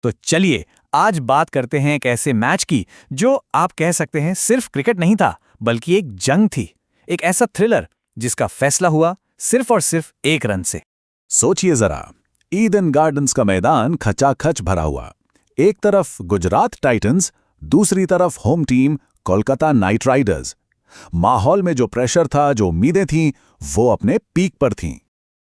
तो चलिए आज बात करते हैं एक ऐसे मैच की जो आप कह सकते हैं सिर्फ क्रिकेट नहीं था, बल्कि एक जंग थी। एक ऐसा थ्रिलर जिसका फैसला हुआ सिर्फ और सिर्फ एक रन से। सोचिए जरा, ईडन गार्डन्स का मैदान खचाखच भरा हुआ। एक तरफ गुजरात टाइटंस, दूसरी तरफ home team Kolkata night Riders. माहौल में जो प्रेशर था, जो उम्मीदें थीं, वो अपने पीक पर थीं।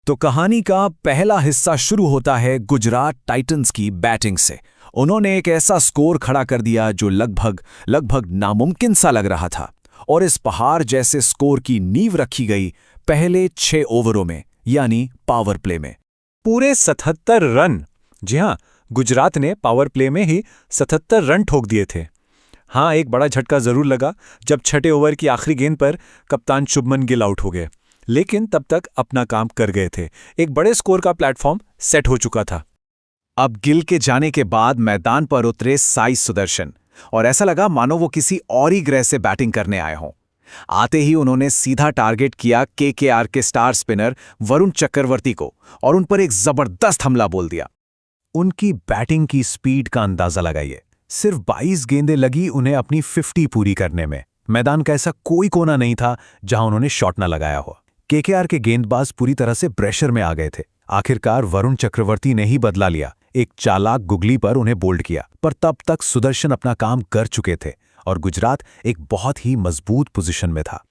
तो कहानी का पहला हिस्सा शुरू होता है गुजरात टाइटंस की बैटिंग से। उन्होंने एक ऐसा स्कोर खड़ा कर दिया जो लगभग नामुमकिन सा लग रहा था, और इस पहाड़ जैसे स्कोर की नींव रखी गई पहले 6 ओवरों में, यानी पावर प्ले में। पूरे 77 रन। जी हां, गुजरात ने पावर प्ले में ही 77 रन ठोक दिए थे। हाँ, एक बड़ा झटका जरूर लगा जब 6 ओवर की आखिरी गेंद पर कप्तान शुभमन गिल आउट हो गए, लेकिन तब तक अपना काम कर गए थे। एक बड़े स्कोर का प्लेटफॉर्म सेट हो चुका था। अब गिल के जाने के बाद मैदान पर उतरे साई सुदर्शन, और ऐसा लगा मानो वो किसी और ही ग्रह से बैटिंग करने आए हों। आते ही उन्होंने सीधा टारगेट किया केकेआर के स्टार स्पिनर वरुण चक्रवर्ती को, और उन पर एक जबरदस्त हमला बोल दिया। उनकी बैटिंग की स्पीड का अंदाजा लगाइए। सिर्फ 22 गेंदें लगी उन्हें अपनी 50 पूरी करने में। मैदान का ऐसा कोई कोना नहीं था जहां उन्होंने शॉट ना लगाया हो। केकेआर के गेंदबाज पूरी तरह से प्रेशर में आ गए थे। आखिरकार वरुण चक्रवर्ती ने ही बदला लिया, एक चालाक गुगली पर उन्हें बोल्ड किया, पर तब तक सुदर्शन अपना काम कर चुके थे और गुजरात एक बहुत ही मजबूत पोजीशन में था।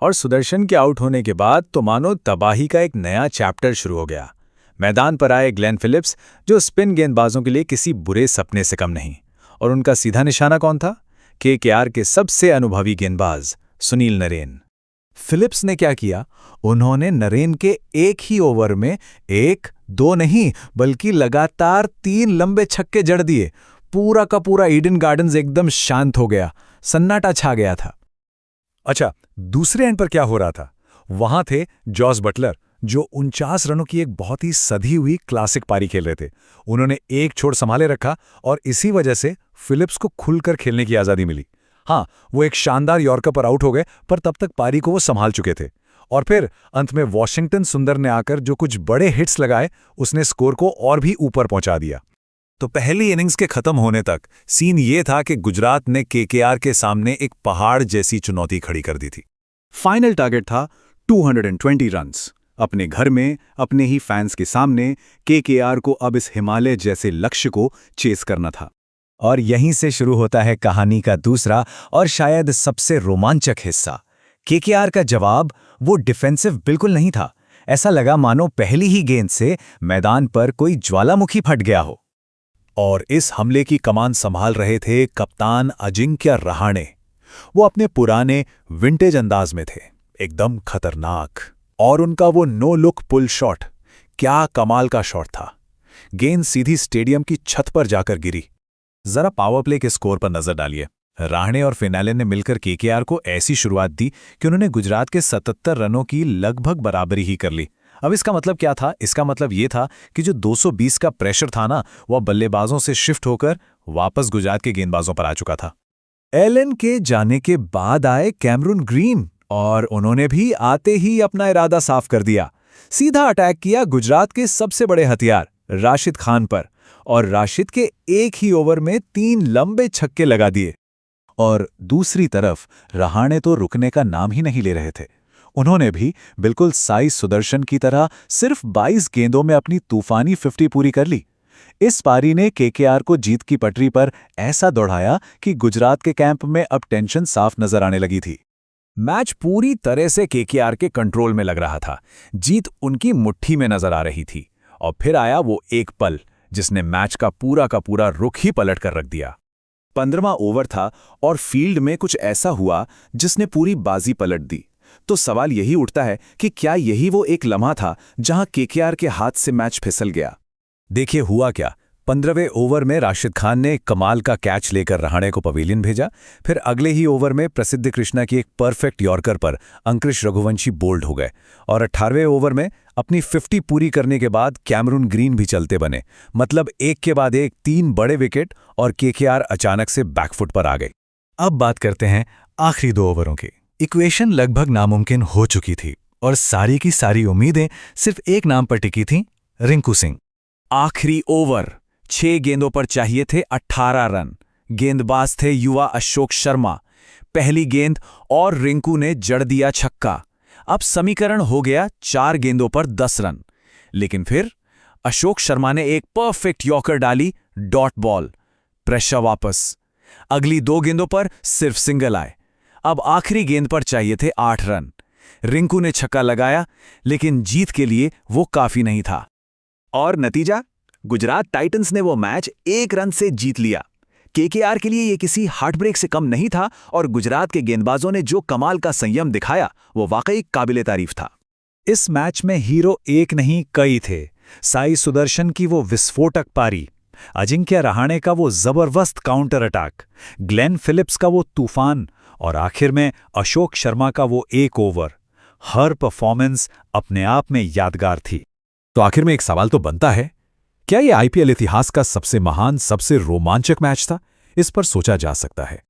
और सुदर्शन के आउट होने के बाद तो मानो तबाही का एक नया चैप्टर शुरू हो गया। मैदान पर आए ग्लेन फिलिप्स, जो स्पिन गेंदबाजों के लिए किसी बुरे सपने से कम नहीं, और उनका सीधा निशाना कौन था? केकेआर के सबसे अनुभवी गेंदबाज सुनील नरेन। फिलिप्स ने क्या किया? उन्होंने नरेन के एक ही ओवर में 1, 2 नहीं बल्कि लगातार 3 लंबे छक्के जड़ दिए। पूरा का पूरा ईडन गार्डन्स एकदम शांत हो गया, सन्नाटा छा गया था। अच्छा, दूसरे एंड पर क्या हो रहा था? वहां थे जॉस बटलर, जो 49 रनों की एक बहुत ही सधी हुई क्लासिक पारी खेल रहे थे। उन्होंने एक छोड़ संभाले रखा, और इसी वजह से फिलिप्स को खुलकर खेलने की आज़ादी मिली। हाँ, वो एक शानदार यॉर्कर पर आउट हो गए, पर तब तक पारी को वो संभाल चुके थे। और फिर अंत में वॉशिंगटन सुंदर ने आकर जो कुछ बड़े हिट्स लगाए, उसने स्कोर को और भी ऊपर पहुंचा दिया। तो पहली इनिंग्स के खत्म होने तक सीन ये था कि गुजरात ने केकेआर के सामने एक पहाड़ जैसी चुनौती खड़ी कर दी थी। फाइनल टारगेट था 220 रन्स। अपने घर में, अपने ही फैंस के सामने केकेआर को अब इस हिमालय जैसे लक्ष्य को चेस करना था। और यहीं से शुरू होता है कहानी का दूसरा और शायद सबसे रोमांचक हिस्सा। केकेआर का जवाब वो डिफेंसिव बिल्कुल नहीं था। ऐसा लगा मानो पहली ही गेंद से मैदान पर कोई ज्वालामुखी फट गया हो। और इस हमले की कमान संभाल रहे थे कप्तान अजिंक्य रहाणे। वो अपने पुराने विंटेज अंदाज में थे, एकदम खतरनाक। और उनका वो नो लुक पुल शॉट, क्या कमाल का शॉट था। गेंद सीधी स्टेडियम की छत पर जाकर गिरी। जरा पावर प्ले के स्कोर पर नजर डालिए। रहाणे और फिनाले ने मिलकर केकेआर को ऐसी शुरुआत दी कि उन्होंने गुजरात के 77 रनों की लगभग बराबरी ही कर ली। अब इसका मतलब क्या था? इसका मतलब ये था कि जो 220 का प्रेशर था ना, वह बल्लेबाजों से शिफ्ट होकर वापस गुजरात के गेंदबाजों पर आ चुका था। एलन के जाने के बाद आए कैमरून ग्रीन, और उन्होंने भी आते ही अपना इरादा साफ कर दिया। सीधा अटैक किया गुजरात के सबसे बड़े हथियार राशिद खान पर, और राशिद के एक ही ओवर में 3 लंबे छक्के लगा दिए। और दूसरी तरफ रहाणे तो रुकने का नाम ही नहीं ले रहे थे। उन्होंने भी बिल्कुल साई सुदर्शन की तरह सिर्फ 22 गेंदों में अपनी तूफानी 50 पूरी कर ली। इस पारी ने केकेआर को जीत की पटरी पर ऐसा दौड़ाया कि गुजरात के कैंप में अब टेंशन साफ नजर आने लगी थी। मैच पूरी तरह से केकेआर के कंट्रोल में लग रहा था। जीत उनकी मुट्ठी में नजर आ रही थी। और फिर आया वो एक पल जिसने मैच का पूरा रुख ही पलट कर रख दिया। 15वां ओवर था और फील्ड में कुछ ऐसा हुआ जिसने पूरी बाजी पलट दी। तो सवाल यही उठता है कि क्या यही वो एक लम्हा था जहां केकेआर के हाथ से मैच फिसल गया? देखिए हुआ क्या। 15वें ओवर में राशिद खान ने कमाल का कैच लेकर रहाणे को पवेलियन भेजा। फिर अगले ही ओवर में प्रसिद्ध कृष्णा की एक परफेक्ट यॉर्कर पर अंकुश रघुवंशी बोल्ड हो गए, और 18वें ओवर में अपनी 50 पूरी करने के बाद कैमरून ग्रीन भी चलते बने। मतलब एक के बाद एक 3 बड़े विकेट, और केकेआर अचानक से बैकफुट पर आ गई। अब बात करते हैं आखिरी 2 ओवरों की। इक्वेशन लगभग नामुमकिन हो चुकी थी, और सारी की सारी उम्मीदें सिर्फ एक नाम पर टिकी थीं, रिंकू सिंह। आखिरी ओवर, 6 गेंदों पर चाहिए थे 18 रन। गेंदबाज थे युवा अशोक शर्मा। पहली गेंद और रिंकू ने जड़ दिया छक्का। अब समीकरण हो गया 4 गेंदों पर 10 रन। लेकिन फिर अशोक शर्मा ने एक परफेक्ट यॉर्कर डाली, डॉट बॉल। प्रेशर वापस। अगली 2 गेंदों पर सिर्फ सिंगल आए। अब आखिरी गेंद पर चाहिए थे 8 रन। रिंकू ने छक्का लगाया, लेकिन जीत के लिए वो काफी नहीं था। और नतीजा, गुजरात टाइटंस ने वो मैच 1 रन से जीत लिया। केकेआर के लिए ये किसी हार्टब्रेक से कम नहीं था और गुजरात के गेंदबाजों ने जो कमाल का संयम दिखाया वो वाकई काबिले तारीफ था। इस मैच में हीरो एक नहीं कई थे। साई सुदर्शन की वो विस्फोटक पारी, अजिंक्य रहाणे का वो जबरदस्त काउंटर अटैक, ग्लेन फिलिप्स का वो तूफान और आखिर में अशोक शर्मा का वो एक ओवर। हर परफॉर्मेंस अपने आप में यादगार थी। तो आखिर में एक सवाल तो बनता है, क्या ये आईपीएल इतिहास का सबसे महान, सबसे रोमांचक मैच था? इस पर सोचा जा सकता है।